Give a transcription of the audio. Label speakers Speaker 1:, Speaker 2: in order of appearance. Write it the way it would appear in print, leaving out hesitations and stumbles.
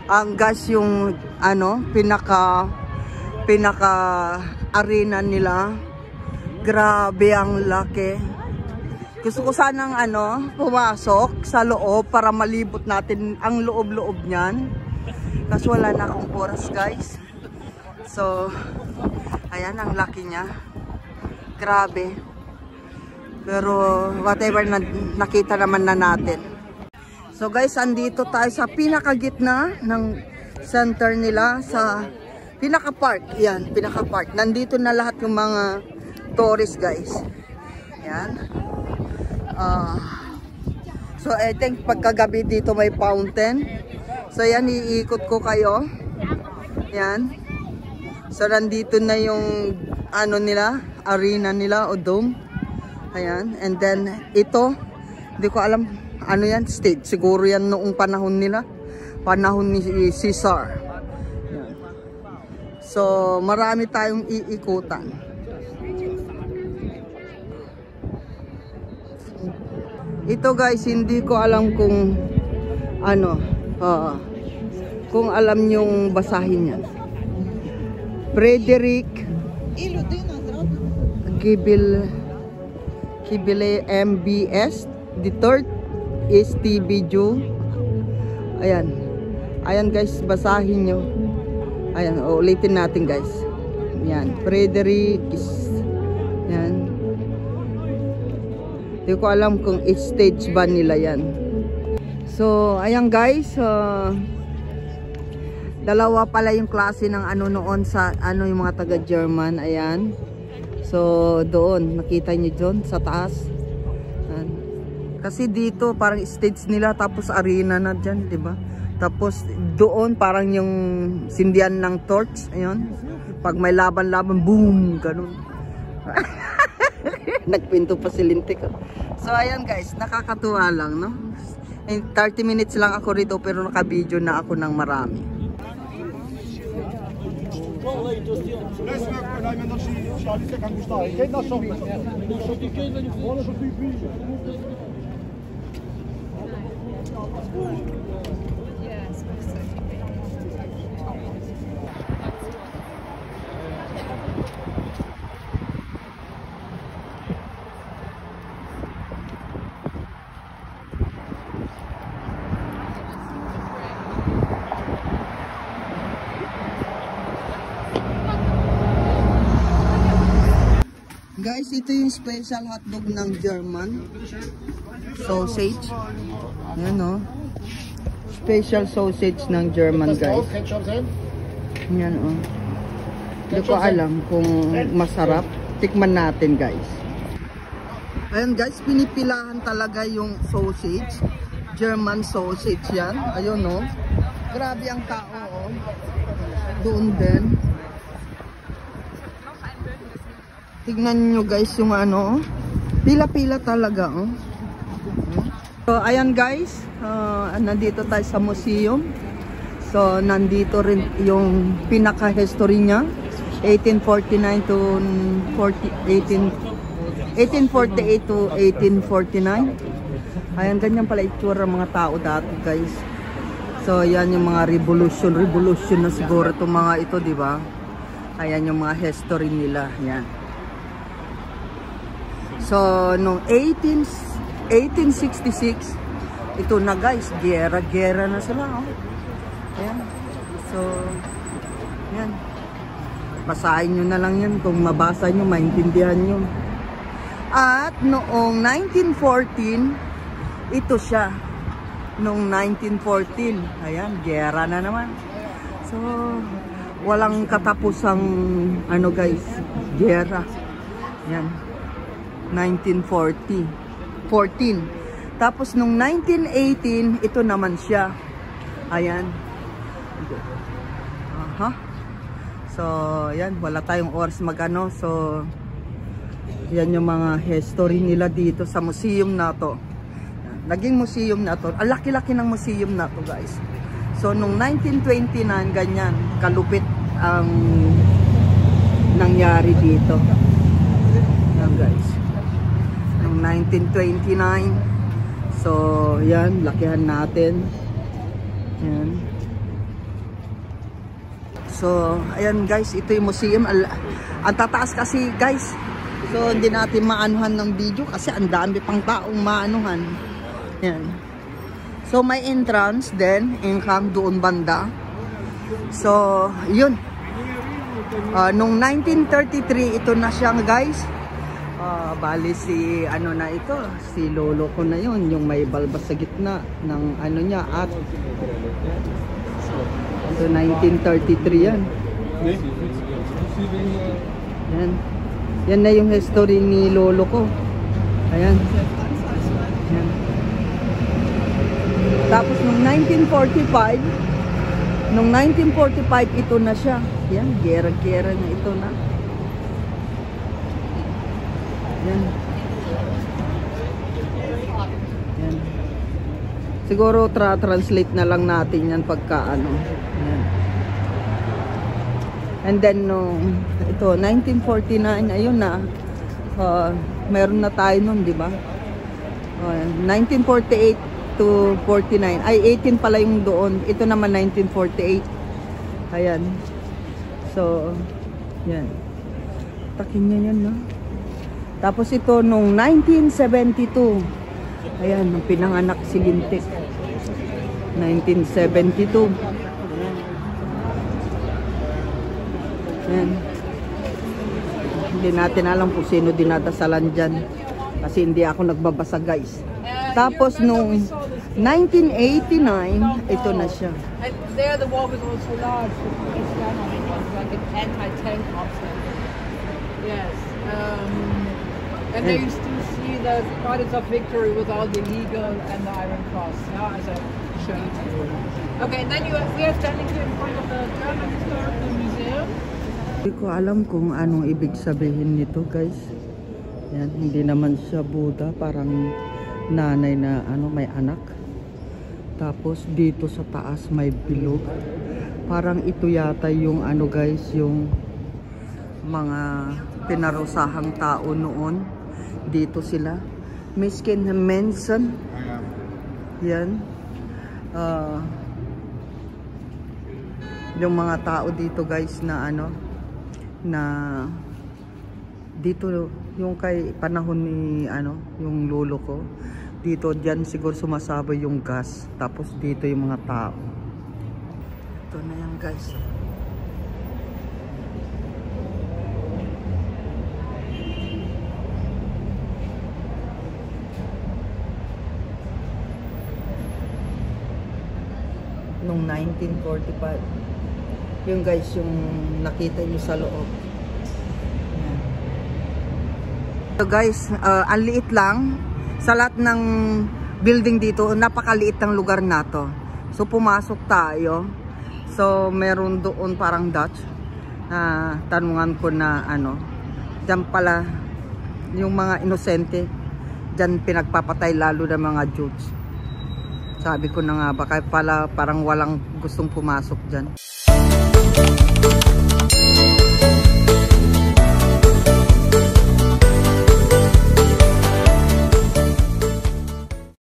Speaker 1: Ang gas yung ano, pinaka arena nila. Grabe ang laki. Gusto ko sanang ano, pumasok sa loob para malibot natin ang loob-loob niyan. Kasi wala na akong oras, guys. So, ayan ang laki niya. Grabe. Pero whatever na, nakita naman na natin. So guys, andito tayo sa pinakagitna ng center nila, sa pinaka-park. Yan, pinaka-park. Nandito na lahat yung mga tourists, guys. Yan. So I think pagkagabi dito may fountain. So yan, iikot ko kayo. Yan. So nandito na yung ano nila, arena nila o dome. Ayan. And then ito, hindi ko alam ano yan, stage. Siguro yan noong panahon nila. Panahon ni Caesar. Ayan. So marami tayong iikutan. Ito guys, hindi ko alam kung ano, kung alam nyong basahin yan. Frederick Kibile MBS the third is TB Jew. Ayan. Ayan guys, basahin nyo. Ayan, ulitin natin guys. Ayan, Frederick is, ayan. Hindi ko alam kung stage ba nila yan. So, ayan guys, dalawa pala yung klase ng ano noon sa ano yung mga taga-German. Ayan. So, doon, nakita nyo doon sa taas. Ayan. Kasi dito, parang stage nila, tapos arena na dyan, di ba? Tapos, doon, parang yung sindihan ng torch. Ayan. Pag may laban-laban, boom! Ganun. Nagpinto pa si Lintik. So, ayan guys, nakakatuwa lang, no? 30 minutes lang ako rito, pero naka-video na ako ng marami. Guys, ito yung special hotdog ng German. Sausage. Yan o. Special sausage ng German, guys. Yan o. Hindi ko alam kung masarap. Tikman natin, guys. Ayan guys, pinipilahan talaga yung sausage. German sausage yan. Ayun o. Grabe ang tao o. Doon din. Tignan nyo guys yung ano, pila-pila talaga. Oh. So ayan guys, nandito tayo sa museum. So nandito rin yung pinaka-history niya, 1849 to 1848 to 1849. Ayan, ganyan pala itsura mga tao dati guys. So yan yung mga revolution na siguro itong mga ito, di ba? Ayan yung mga history nila, yan. So, noong 1866, ito na guys, gera na sila. Oh. Ayan. So, yan. Basahin nyo na lang yan. Kung mabasa nyo, maintindihan nyo. At noong 1914, ito siya. Noong 1914, ayan, gera na naman. So, walang katapusang, ano guys, gera. Yan. 1914. Tapos nung 1918, ito naman siya. Ayan. Aha. So, yan, wala tayong oras magano. So, yan yung mga history nila dito sa museum na to. Naging museum na to. Ang laki-laki ng museum na to, guys. So, nung 1929, ganyan, kalupit ang nangyari dito. Yan, guys. 1929. So, yan, lakihan natin. Yan. So, ayan guys, ito yung museum. Ang tataas kasi guys. So, hindi natin maanuhan ng video kasi ang dami pang taong maanuhan. Ayan. So, may entrance din, income doon banda. So, yun. Nung 1933, ito na siya guys. Bali si, ano na ito, si lolo ko na yun, yung may balbas sa gitna ng ano niya at so 1933 yan. Yan. Yan na yung history ni lolo ko. Ayan. Ayan. Tapos nung 1945, ito na siya. Yan, gera-gera na ito na. Yan. Yan. Siguro translate na lang natin yan pagka ano. Yan. And then ito 1949 ayun na. Meron na tayo nun, di ba? 1948 to 49. Ay 18 pala yung doon. Ito naman 1948. Ayan. So yan. Takin niya yan, no? Tapos ito nung 1972. Ayan, nung pinanganak si Lintik. 1972. Ayan. Hindi natin alam kung sino dinadasalan dyan. Kasi hindi ako nagbabasa guys. Tapos nung 1989, ito na siya.
Speaker 2: There the wall was also large. It's like an anti-tank option. Yes. And there you still see the Gardens of Victory with all the eagle and the Iron Cross, as I showed you. Okay, and then we are standing here in front of the German Historical Museum.
Speaker 1: Hindi ko alam kung anong ibig sabihin nito guys. Yan, hindi naman siya Buddha, parang nanay na ano, may anak. Tapos dito sa taas may bilog. Parang ito yata yung ano guys, yung mga pinarusahang tao noon. Dito sila. Miskin Manson. Yan. Yung mga tao dito guys na ano, na dito yung kay panahon ni ano, yung lolo ko. Dito diyan siguro sumasabay yung gas. Tapos dito yung mga tao. Ito na yan guys. Nung 1945. Yung guys, yung nakita nyo sa loob. Ayan. So guys, ang liit lang. Sa lahat ng building dito, napakaliit ng lugar na to. So pumasok tayo. So meron doon parang Dutch. Tanungan ko na ano, dyan pala yung mga inosente. Dyan pinagpapatay lalo ng mga Jews. Sabi ko na nga, baka pala parang walang gustong pumasok dyan.